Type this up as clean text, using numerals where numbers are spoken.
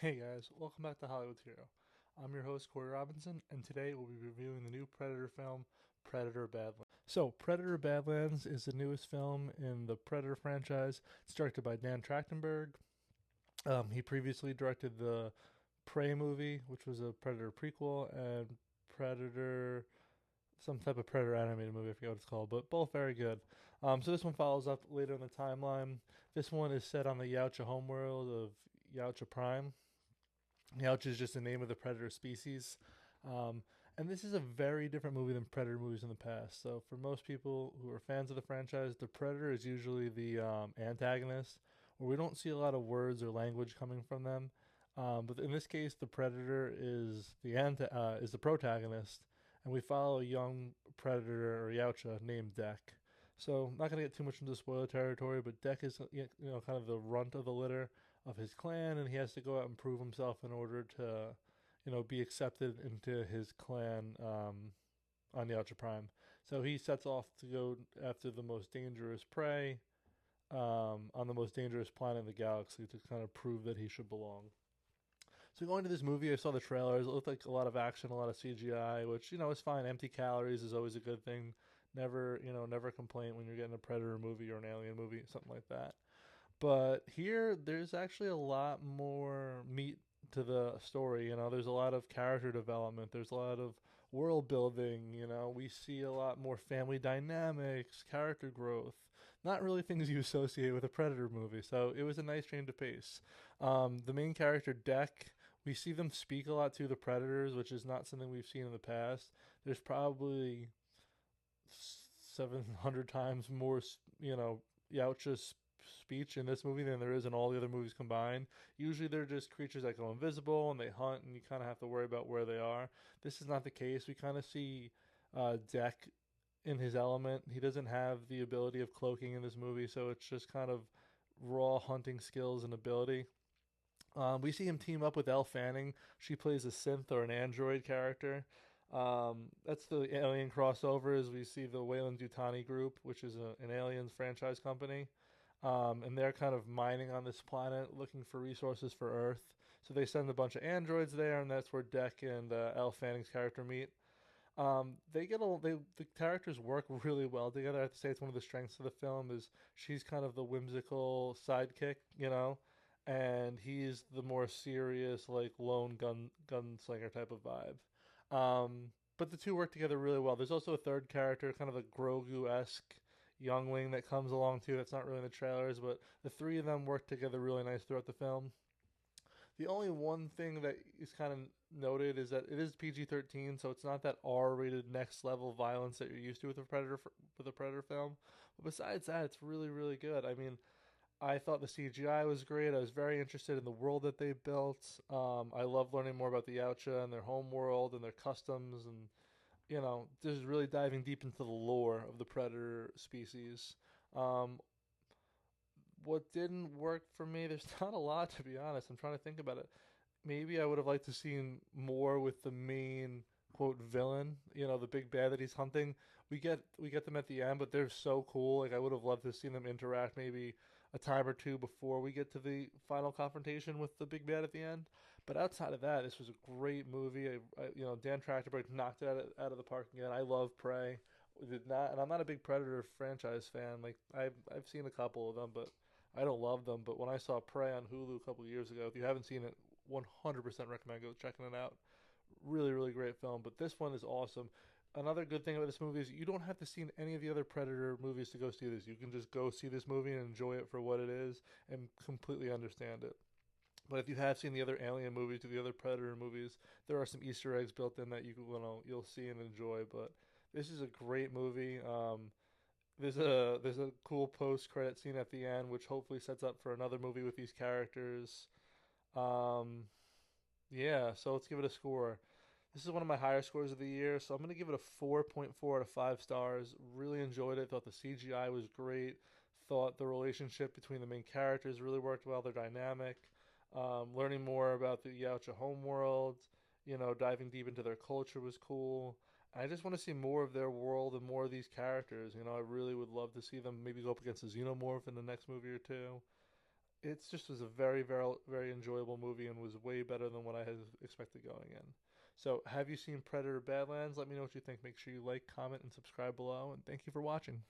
Hey guys, welcome back to Hollywood Hero. I'm your host Corey Robinson, and today we'll be reviewing the new Predator film, Predator Badlands. So, Predator Badlands is the newest film in the Predator franchise. It's directed by Dan Trachtenberg. He previously directed the Prey movie, which was a Predator prequel, and Predator, some type of Predator animated movie. I forget what it's called, but both very good. So this one follows up later in the timeline. This one is set on the Yautja homeworld of Yautja Prime. Yautja is just the name of the predator species. Um, and this is a very different movie than Predator movies in the past. So, for most people who are fans of the franchise, the Predator is usually the antagonist, where we don't see a lot of words or language coming from them. But in this case, the Predator is is the protagonist, and we follow a young Predator or Yautja named Deck. So, I'm not going to get too much into spoiler territory, but Deck is kind of the runt of the litter of his clan, and he has to go out and prove himself in order to, be accepted into his clan on the Ultra Prime. So he sets off to go after the most dangerous prey on the most dangerous planet in the galaxy to kind of prove that he should belong. So going to this movie, I saw the trailers. It looked like a lot of action, a lot of CGI, which is fine. Empty calories is always a good thing. Never complain when you're getting a Predator movie or an Alien movie, something like that. But here, there's actually a lot more meat to the story. There's a lot of character development. There's a lot of world building. We see a lot more family dynamics, character growth. Not really things you associate with a Predator movie. So it was a nice change of pace. The main character, Deck, we see them speak a lot to the Predators, which is not something we've seen in the past. There's probably 700 times more, Yautja speech in this movie than there is in all the other movies combined. Usually they're just creatures that go invisible and they hunt, and you kind of have to worry about where they are. This is not the case. We kind of see Deck in his element. He doesn't have the ability of cloaking in this movie, so it's just kind of raw hunting skills and ability. We see him team up with Elle Fanning. She plays a synth or an android character. That's the Alien crossover. As we see the Weyland-Yutani Group, which is an Aliens franchise company, and they're kind of mining on this planet, looking for resources for Earth. So they send a bunch of androids there, and that's where Deck and Elle Fanning's character meet. The characters work really well together. I have to say it's one of the strengths of the film is she's kind of the whimsical sidekick, and he's the more serious, like lone gunslinger type of vibe. But the two work together really well. There's also a third character, kind of a Grogu esque youngling that comes along too. That's not really in the trailers, but the three of them work together really nice throughout the film. The only one thing that is kind of noted is that it is PG-13, so it's not that R-rated next level violence that you're used to with a Predator film. But besides that, it's really really good. I mean, I thought the CGI was great. I was very interested in the world that they built. I love learning more about the Yautja and their home world and their customs, and just really diving deep into the lore of the predator species. Um, what didn't work for me, there's not a lot to be honest. I'm trying to think about it. Maybe I would have liked to seen more with the main quote villain, the big bad that he's hunting. We get them at the end, but they're so cool. Like I would have loved to see them interact maybe a time or two before we get to the final confrontation with the big bad at the end. But outside of that, this was a great movie. Dan Trachtenberg knocked it out of the park again. I love Prey. We did not, and I'm not a big Predator franchise fan. Like I've seen a couple of them, but I don't love them. But when I saw Prey on Hulu a couple of years ago, if you haven't seen it, 100% recommend go checking it out. Really, really great film. But this one is awesome. Another good thing about this movie is you don't have to see any of the other Predator movies to go see this. You can just go see this movie and enjoy it for what it is and completely understand it. But if you have seen the other Alien movies or the other Predator movies, there are some Easter eggs built in that you'll see and enjoy. But this is a great movie. There's a cool post credit scene at the end, which hopefully sets up for another movie with these characters. Um, yeah, so let's give it a score. This is one of my higher scores of the year, so I'm going to give it a 4.4 out of 5 stars. Really enjoyed it. Thought the CGI was great. Thought the relationship between the main characters really worked well. They're dynamic. Learning more about the Yautja homeworld, diving deep into their culture was cool. I just want to see more of their world and more of these characters. I really would love to see them maybe go up against a xenomorph in the next movie or two. It just was a very, very, very enjoyable movie and was way better than what I had expected going in. So, have you seen Predator Badlands? Let me know what you think. Make sure you like, comment, and subscribe below. And thank you for watching.